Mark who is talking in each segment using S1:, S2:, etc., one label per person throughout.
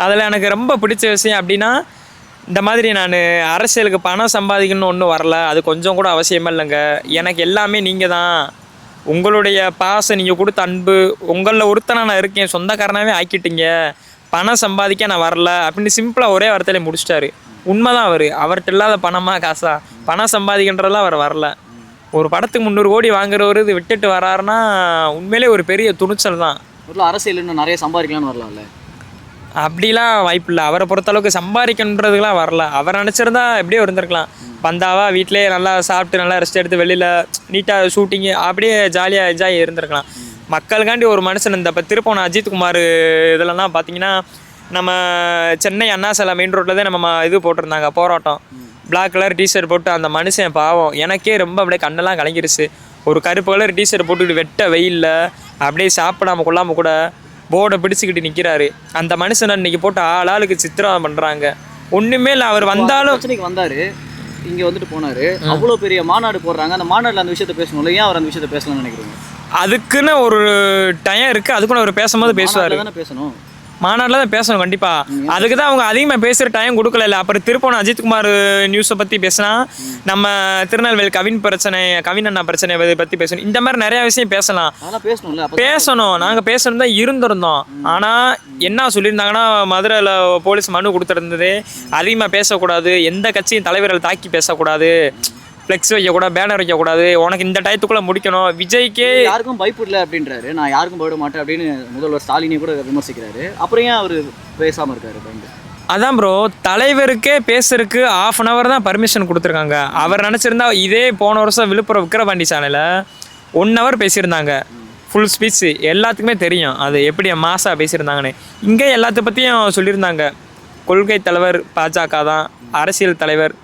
S1: அதில் எனக்கு ரொம்ப பிடிச்ச விஷயம் அப்படின்னா, இந்த மாதிரி நான் அரசியலுக்கு பணம் சம்பாதிக்கணும்னு ஒன்றும் வரல. அது கொஞ்சம் கூட அவசியமே இல்லைங்க. எனக்கு எல்லாமே நீங்கள் தான். உங்களுடைய பாசம், நீங்கள் கொடுத்த அன்பு, உங்களில் ஒருத்தனா நான் இருக்கேன், சொந்தக்காரனாகவே ஆக்கிட்டீங்க. பணம் சம்பாதிக்க நான் வரல அப்படின்னு சிம்பிளாக ஒரே வார்த்தையில முடிச்சிட்டாரு. உண்மைதான். அவர்கிட்ட இல்லாத பணமா காசா? பணம் சம்பாதிக்கின்றதெல்லாம் அவர் வரல. ஒரு படத்துக்கு 300 கோடி வாங்குறவர் இது விட்டுட்டு வராருன்னா உண்மையிலே ஒரு பெரிய துணிச்சல் தான்.
S2: அரசியல் இன்னும் நிறைய சம்பாதிக்கலாம்னு வரலாம்ல?
S1: அப்படிலாம் வாய்ப்பு இல்லை. அவரை பொறுத்தளவுக்கு சம்பாதிக்கன்றதுக்கெலாம் வரல. அவர் நினச்சிருந்தா எப்படியோ இருந்திருக்கலாம். பந்தாவா வீட்டிலேயே நல்லா சாப்பிட்டு நல்லா ரெஸ்ட் எடுத்து வெளியில் நீட்டாக ஷூட்டிங்கு அப்படியே ஜாலியாக என்ஜாய் இருந்திருக்கலாம். மக்களுக்காண்டி ஒரு மனுஷன் இந்த இப்போ திருப்போன அஜித்குமார் இதெல்லாம் பார்த்தீங்கன்னா, நம்ம சென்னை அண்ணா சிலை மெயின் ரோட்டில் தான் நம்ம இது போட்டிருந்தாங்க போராட்டம். பிளாக் கலர் டிஷர்ட் போட்டு அந்த மனுஷன் பாவம் எனக்கே ரொம்ப அப்படியே கண்ணெல்லாம் கலங்கிருச்சு. ஒரு கருப்பு கலர் டிஷர்ட் போட்டுக்கிட்டு வெட்ட வெயிலில் அப்படியே சாப்பிடாம கொள்ளாமல் கூட போர்டை பிடிச்சிக்கிட்டு நிற்கிறாரு. அந்த மனுஷனை இன்னைக்கு போட்டு ஆளுக்கு சித்திரம் பண்ணுறாங்க. ஒன்றுமே இல்லை. அவர் வந்தாலும்
S2: வந்தார், இங்கே வந்துட்டு போனார், அவ்வளோ பெரிய மாநாடு போடுறாங்க. அந்த மாநாட்டில் அந்த விஷயத்த பேசணும். ஏன் அவர் அந்த விஷயத்த பேசலாம்னு நினைக்கிறீங்க?
S1: அதுக்குன்னு ஒரு டைம் இருக்குது. அதுக்குன்னு அவர் பேசும்போது பேசுவார்.
S2: பேசணும்,
S1: மாநாட்டில் தான் பேசணும் கண்டிப்பாக. அதுக்கு தான் அவங்க அதிகமாக பேசுகிற டைம் கொடுக்கல. அப்புறம் திருப்போன அஜித்குமார் நியூஸை பற்றி பேசினா, நம்ம திருநெல்வேலி கவின் அண்ணா பிரச்சனை பற்றி பேசணும். இந்த மாதிரி நிறையா விஷயம் பேசலாம். பேசணும். நாங்கள் பேசணும் தான் இருந்திருந்தோம். ஆனால் என்ன சொல்லியிருந்தாங்கன்னா, மதுரையில் போலீஸ் மனு கொடுத்துருந்தது, அதிகமாக பேசக்கூடாது, எந்த கட்சியும் தலைவர்கள் தாக்கி பேசக்கூடாது, ஃப்ளெக்ஸ் வைக்கக்கூடாது, பேனர் வைக்கக்கூடாது, உனக்கு இந்த டயத்துக்குள்ளே முடிக்கணும். விஜய்க்கே
S2: யாருக்கும் பயப்படல அப்படின்றாரு. நான் யாருக்கும் பயப்பட மாட்டேன் அப்படின்னு முதல்வர் ஸ்டாலினே கூட விமர்சிக்கிறாரு. அப்புறம் ஏன் அவர் பேசாமல் இருக்காரு?
S1: அதான் ப்ரோ, தலைவருக்கே பேசுறதுக்கு 1/2 hour தான் பர்மிஷன் கொடுத்துருக்காங்க. அவர் நினச்சிருந்தா இதே போன வருஷம் விழுப்புரம் விக்கிரவாண்டி சேனலில் 1 hour பேசியிருந்தாங்க. ஃபுல் ஸ்பீச் எல்லாத்துக்குமே தெரியும் அது எப்படி மாசாக பேசியிருந்தாங்கன்னு. இங்கே எல்லாத்த பற்றியும் சொல்லியிருந்தாங்க. கொள்கை தலைவர் பாஜக தான், அரசியல் தலைவர்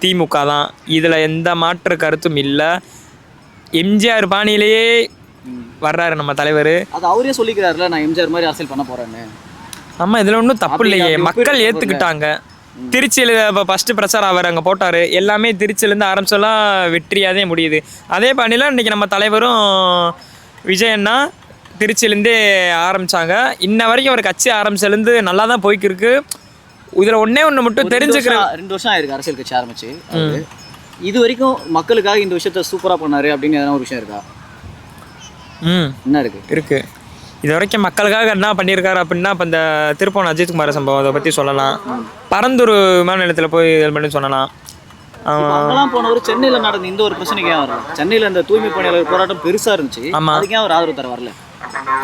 S1: திமுக தான், இதில் எந்த மாற்று கருத்தும் இல்லை. எம்ஜிஆர் பாணியிலேயே வர்றாரு நம்ம தலைவர்.
S2: அது அவரே சொல்லிக்கிறாருல, நான் எம்ஜிஆர் மாதிரி அரசியல் பண்ண போகிறேன்னு.
S1: ஆமாம், இதில் ஒன்றும் தப்பு இல்லையே. மக்கள் ஏற்றுக்கிட்டாங்க. திருச்சியில் இப்போ ஃபஸ்ட்டு பிரச்சாரம் அவர் அங்கே போட்டார். எல்லாமே திருச்சியிலேருந்து ஆரம்பிச்செல்லாம் வெற்றியாதே முடியுது. அதே பாணியில் இன்றைக்கி நம்ம தலைவரும் விஜயண்ணா திருச்சியிலேருந்தே ஆரம்பித்தாங்க. இன்ன வரைக்கும் ஒரு கட்சி ஆரம்பிச்சிலேருந்து நல்லா தான் போய்க்கிருக்கு. இதில் ஒன்று மட்டும் தெரிஞ்சுக்கிறேன்.
S2: 2 வருஷம் ஆயிருக்கு அரசியல் கட்சி ஆரம்பிச்சு. இது வரைக்கும் மக்களுக்காக இந்த விஷயத்த சூப்பராக பண்ணாரு அப்படின்னு எதனா ஒரு விஷயம் இருக்கா? என்ன இருக்கு? இது வரைக்கும் மக்களுக்காக என்ன பண்ணியிருக்காரு அப்படின்னா, இப்போ இந்த திருப்போன அஜித்குமார் சம்பவத்தை பற்றி சொல்லலாம். பரந்தூர் விமான நிலையத்தில் போய் இது பண்ணி சொல்லலாம். அங்கெல்லாம் போனவர் சென்னையில் நடந்த இந்த ஒரு பிரச்சனைக்கு ஏன் வரல? சென்னையில் இந்த தூய்மை பணியாளர் போராட்டம் பெருசாக இருந்துச்சு. ஆமாம், அதுக்கு ஏன் ஒரு ஆதரவு தர வரல?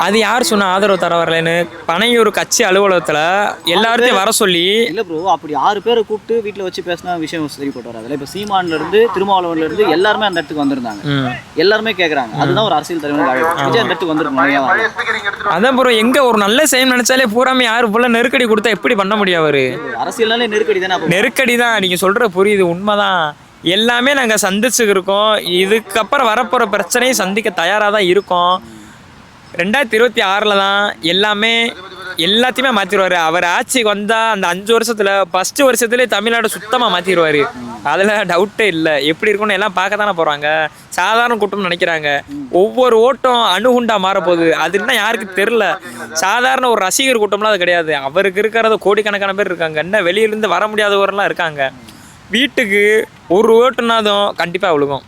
S1: அது யார் சொன்ன ஆதரவு தர வரலன்னு? பனையூர் கட்சி அலுவலகத்தில் எல்லாத்தையும் வர சொல்லி
S2: இல்லை ப்ரோ, அப்படி 6 பேரை கூப்பிட்டு வீட்டில் வச்சு பேசினா விஷயம் சரிப்பட்டு வராது. இப்போ சீமான்லேருந்து திருமாவளவன்லேருந்து எல்லாருமே அந்த இடத்துக்கு வந்திருந்தாங்க. எல்லாருமே கேட்குறாங்க. அதுதான் ஒரு அரசியல் தலைவர் விஜய் அந்த இடத்துக்கு வந்துருக்கணும்.
S1: அதான் ப்ரோ, எங்கே ஒரு நல்ல செய்யணும்னு நினச்சாலே பூராமே யாரு போல நெருக்கடி கொடுத்தா எப்படி பண்ண முடியும்? அவர்
S2: அரசியல்னாலே நெருக்கடி தானே. நெருக்கடி
S1: தான். நீங்கள் சொல்கிற புரியுது, உண்மைதான். எல்லாமே நாங்கள் சந்திச்சுருக்கோம். இதுக்கப்புறம் வரப்போகிற பிரச்சனையும் சந்திக்க தயாராக தான் இருக்கோம். 2026 தான் எல்லாத்தையுமே மாற்றிடுவார். அவர் ஆட்சிக்கு வந்தால் அந்த 5 வருஷத்தில் ஃபஸ்ட்டு வருஷத்துலேயே தமிழ்நாடு சுத்தமாக மாற்றிடுவார். அதில் டவுட்டே இல்லை. எப்படி இருக்குன்னு எல்லாம் பார்க்க தானே போகிறாங்க. சாதாரண கூட்டம்னு நினைக்கிறாங்க. ஒவ்வொரு ஓட்டம் அணுகுண்டா மாறப்போகுது. அது இன்னும் யாருக்கு தெரில. சாதாரண ஒரு ரசிகர் கூட்டம்லாம் அது கிடையாது. அவருக்கு இருக்கிறது கோடிக்கணக்கான பேர் இருக்காங்க. இன்னும் வெளியிலேருந்து வர முடியாதவரெல்லாம் இருக்காங்க. வீட்டுக்கு ஒரு ஓட்டுனாதும் கண்டிப்பாக விழுகும்.